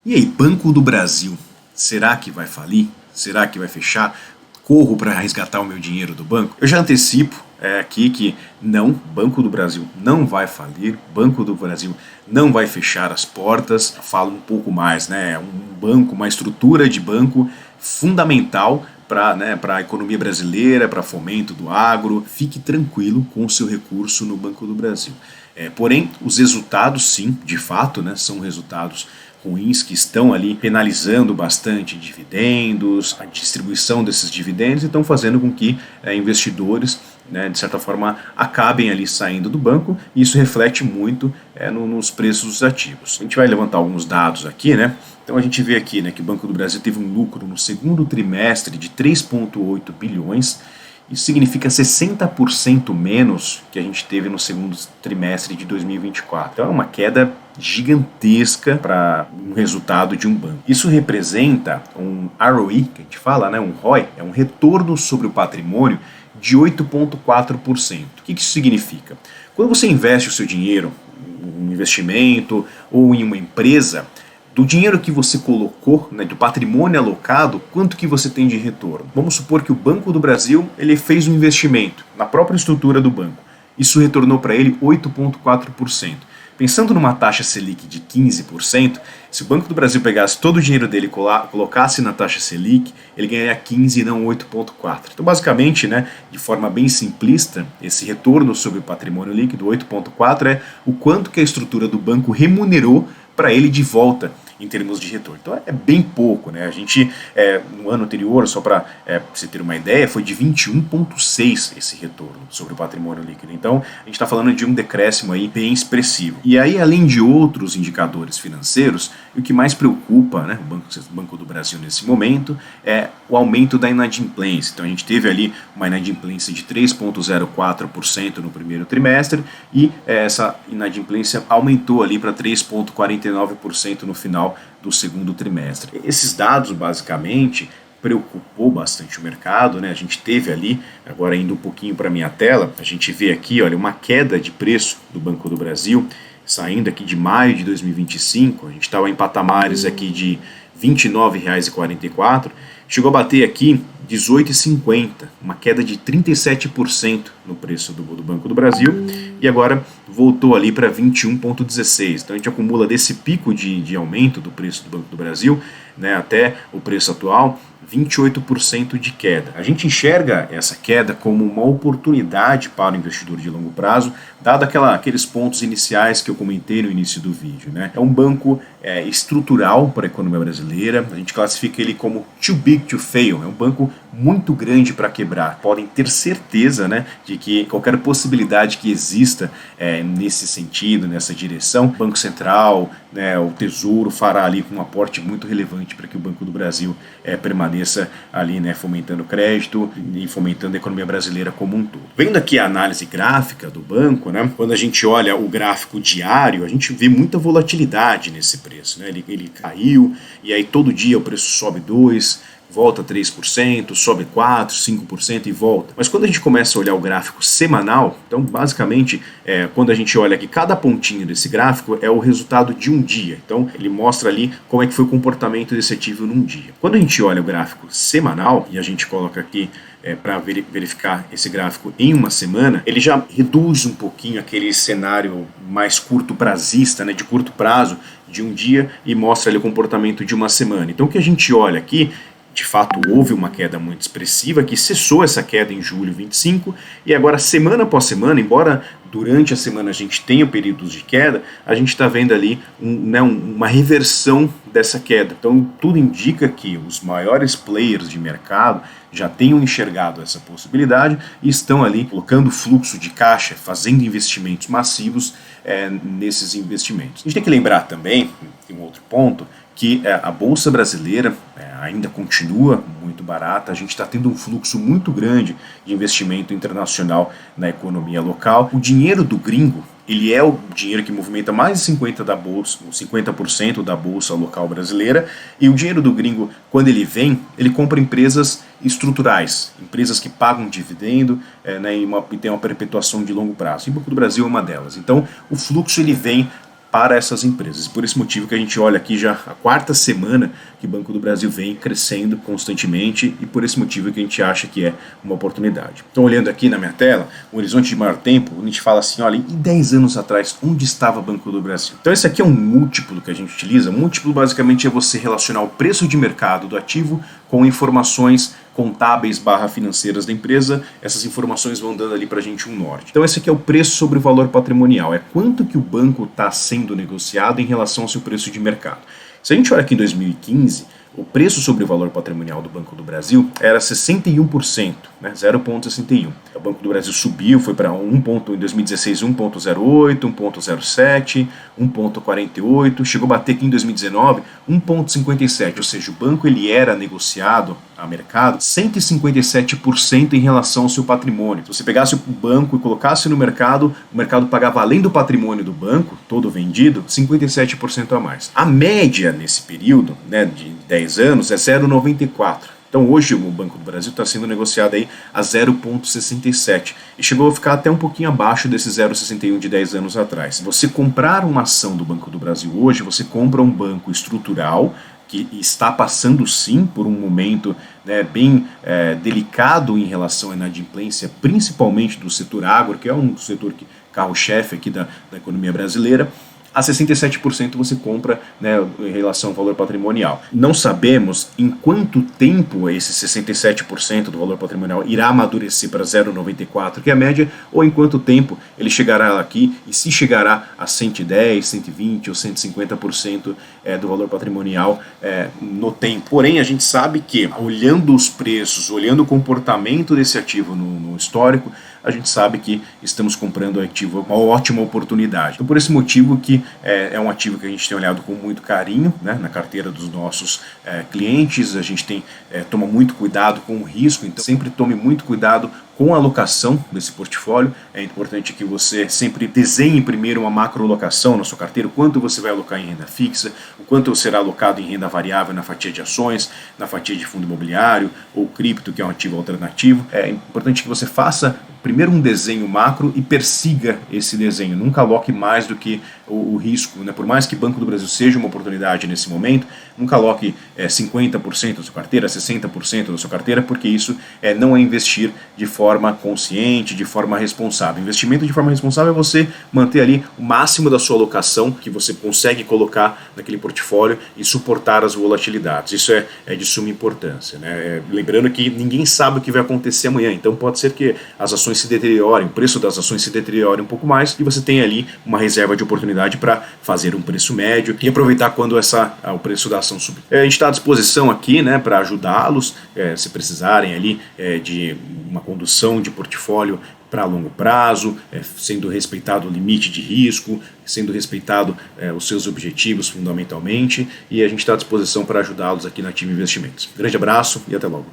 E aí, Banco do Brasil, será que vai falir? Será que vai fechar? Corro para resgatar o meu dinheiro do banco? Eu já antecipo aqui que não, Banco do Brasil não vai falir, Banco do Brasil não vai fechar as portas. Falo um pouco mais, né? Um banco, uma estrutura de banco fundamental para a economia brasileira, para fomento do agro. Fique tranquilo com o seu recurso no Banco do Brasil. Porém, os resultados, sim, de fato, né, são resultados ruins que estão ali penalizando bastante dividendos, a distribuição desses dividendos e estão fazendo com que investidores, de certa forma, acabem ali saindo do banco, e isso reflete muito nos preços dos ativos. A gente vai levantar alguns dados aqui, né? Então a gente vê aqui, que o Banco do Brasil teve um lucro no segundo trimestre de 3,8 bilhões. Isso significa 60% menos que a gente teve no segundo trimestre de 2024. Então é uma queda gigantesca para um resultado de um banco. Isso representa um ROE, que a gente fala, um ROI, é um retorno sobre o patrimônio de 8,4%. O que isso significa? Quando você investe o seu dinheiro em um investimento ou em uma empresa, do dinheiro que você colocou, do patrimônio alocado, quanto que você tem de retorno? Vamos supor que o Banco do Brasil ele fez um investimento na própria estrutura do banco. Isso retornou para ele 8,4%. Pensando numa taxa Selic de 15%, se o Banco do Brasil pegasse todo o dinheiro dele e colocasse na taxa Selic, ele ganharia 15% e não 8,4%. Então, basicamente, de forma bem simplista, esse retorno sobre o patrimônio líquido, 8,4%, é o quanto que a estrutura do banco remunerou para ele de volta em termos de retorno. Então é bem pouco, A gente, no ano anterior, só para você ter uma ideia, foi de 21,6% esse retorno sobre o patrimônio líquido. Então a gente está falando de um decréscimo aí bem expressivo. E aí, além de outros indicadores financeiros, o que mais preocupa o Banco do Brasil nesse momento é o aumento da inadimplência. Então a gente teve ali uma inadimplência de 3,04% no primeiro trimestre e essa inadimplência aumentou ali para 3,49% no final do segundo trimestre. Esses dados, basicamente, preocupou bastante o mercado, A gente teve ali, agora indo um pouquinho para a minha tela, a gente vê aqui, olha, uma queda de preço do Banco do Brasil, saindo aqui de maio de 2025, a gente estava em patamares aqui de R$ 29,44, chegou a bater aqui R$ 18,50, uma queda de 37% no preço do Banco do Brasil, e agora voltou ali para 21,16. Então a gente acumula desse pico de aumento do preço do Banco do Brasil, até o preço atual, 28% de queda. A gente enxerga essa queda como uma oportunidade para o investidor de longo prazo, dado aqueles pontos iniciais que eu comentei no início do vídeo. É um banco estrutural para a economia brasileira, a gente classifica ele como too big to fail, é um banco muito grande para quebrar. Podem ter certeza de que qualquer possibilidade que exista nesse sentido, nessa direção, o Banco Central, o Tesouro fará ali um aporte muito relevante para que o Banco do Brasil permaneça ali fomentando crédito e fomentando a economia brasileira como um todo. Vendo aqui a análise gráfica do banco, quando a gente olha o gráfico diário, a gente vê muita volatilidade nesse preço. Ele caiu e aí todo dia o preço sobe 2%, volta 3%, sobe 4%, 5% e volta. Mas quando a gente começa a olhar o gráfico semanal, então basicamente quando a gente olha aqui, cada pontinho desse gráfico é o resultado de um dia. Então ele mostra ali como é que foi o comportamento desse ativo num dia. Quando a gente olha o gráfico semanal, e a gente coloca aqui para verificar esse gráfico em uma semana, ele já reduz um pouquinho aquele cenário mais curto prazista, de curto prazo, de um dia, e mostra ali o comportamento de uma semana. Então o que a gente olha aqui, de fato houve uma queda muito expressiva, que cessou essa queda em julho 25, e agora semana após semana, embora durante a semana a gente tenha períodos de queda, a gente está vendo ali uma reversão dessa queda. Então tudo indica que os maiores players de mercado já tenham enxergado essa possibilidade e estão ali colocando fluxo de caixa, fazendo investimentos massivos nesses investimentos. A gente tem que lembrar também, tem um outro ponto, que a Bolsa Brasileira ainda continua muito barata, a gente está tendo um fluxo muito grande de investimento internacional na economia local. O dinheiro do gringo, ele é o dinheiro que movimenta mais de 50% da bolsa local brasileira, e o dinheiro do gringo, quando ele vem, ele compra empresas estruturais, empresas que pagam dividendo e tem uma perpetuação de longo prazo. E o Banco do Brasil é uma delas. Então, o fluxo ele vem para essas empresas. Por esse motivo que a gente olha aqui já a quarta semana que o Banco do Brasil vem crescendo constantemente e por esse motivo que a gente acha que é uma oportunidade. Então, olhando aqui na minha tela, o horizonte de maior tempo, a gente fala assim, olha, e 10 anos atrás, onde estava o Banco do Brasil? Então, esse aqui é um múltiplo que a gente utiliza. Múltiplo, basicamente, é você relacionar o preço de mercado do ativo com informações contábeis / financeiras da empresa. Essas informações vão dando ali para a gente um norte. Então esse aqui é o preço sobre o valor patrimonial, é quanto que o banco está sendo negociado em relação ao seu preço de mercado. Se a gente olha aqui em 2015, o preço sobre o valor patrimonial do Banco do Brasil era 61%, né, 0,61. O Banco do Brasil subiu, foi para em 2016 1,08, 1,07, 1,48, chegou a bater aqui em 2019 1,57, ou seja, o banco ele era negociado a mercado 157% em relação ao seu patrimônio. Se você pegasse o banco e colocasse no mercado, o mercado pagava além do patrimônio do banco, todo vendido, 57% a mais. A média nesse período, né, de 10 anos é 0,94. Então hoje o Banco do Brasil está sendo negociado aí a 0,67 e chegou a ficar até um pouquinho abaixo desse 0,61 de 10 anos atrás. Você comprar uma ação do Banco do Brasil hoje, você compra um banco estrutural que está passando sim por um momento, né, bem delicado em relação à inadimplência, principalmente do setor agro, que é um setor carro-chefe aqui da economia brasileira. A 67% você compra, né, em relação ao valor patrimonial. Não sabemos em quanto tempo esse 67% do valor patrimonial irá amadurecer para 0,94, que é a média, ou em quanto tempo ele chegará aqui e se chegará a 110, 120 ou 150% do valor patrimonial no tempo. Porém, a gente sabe que, olhando os preços, olhando o comportamento desse ativo no histórico, a gente sabe que estamos comprando o ativo, uma ótima oportunidade. Então, por esse motivo que é um ativo que a gente tem olhado com muito carinho, né, na carteira dos nossos clientes, a gente toma muito cuidado com o risco, então sempre tome muito cuidado com a alocação desse portfólio. É importante que você sempre desenhe primeiro uma macroalocação na sua carteira, o quanto você vai alocar em renda fixa, o quanto será alocado em renda variável na fatia de ações, na fatia de fundo imobiliário ou cripto, que é um ativo alternativo. É importante que você faça primeiro um desenho macro e persiga esse desenho. Nunca aloque mais do que o risco, né? Por mais que Banco do Brasil seja uma oportunidade nesse momento, nunca aloque 50% da sua carteira, 60% da sua carteira, porque isso não é investir de forma consciente, de forma responsável. Investimento de forma responsável é você manter ali o máximo da sua alocação que você consegue colocar naquele portfólio e suportar as volatilidades. Isso é de suma importância, né? Lembrando que ninguém sabe o que vai acontecer amanhã, então pode ser que as ações se deteriorem, o preço das ações se deteriore um pouco mais e você tem ali uma reserva de oportunidade para fazer um preço médio e aproveitar quando o preço da ação subir. A gente está à disposição aqui, né, para ajudá-los, se precisarem ali de uma condução de portfólio para longo prazo, sendo respeitado o limite de risco, sendo respeitado os seus objetivos fundamentalmente, e a gente está à disposição para ajudá-los aqui na Ativa Investimentos. Grande abraço e até logo.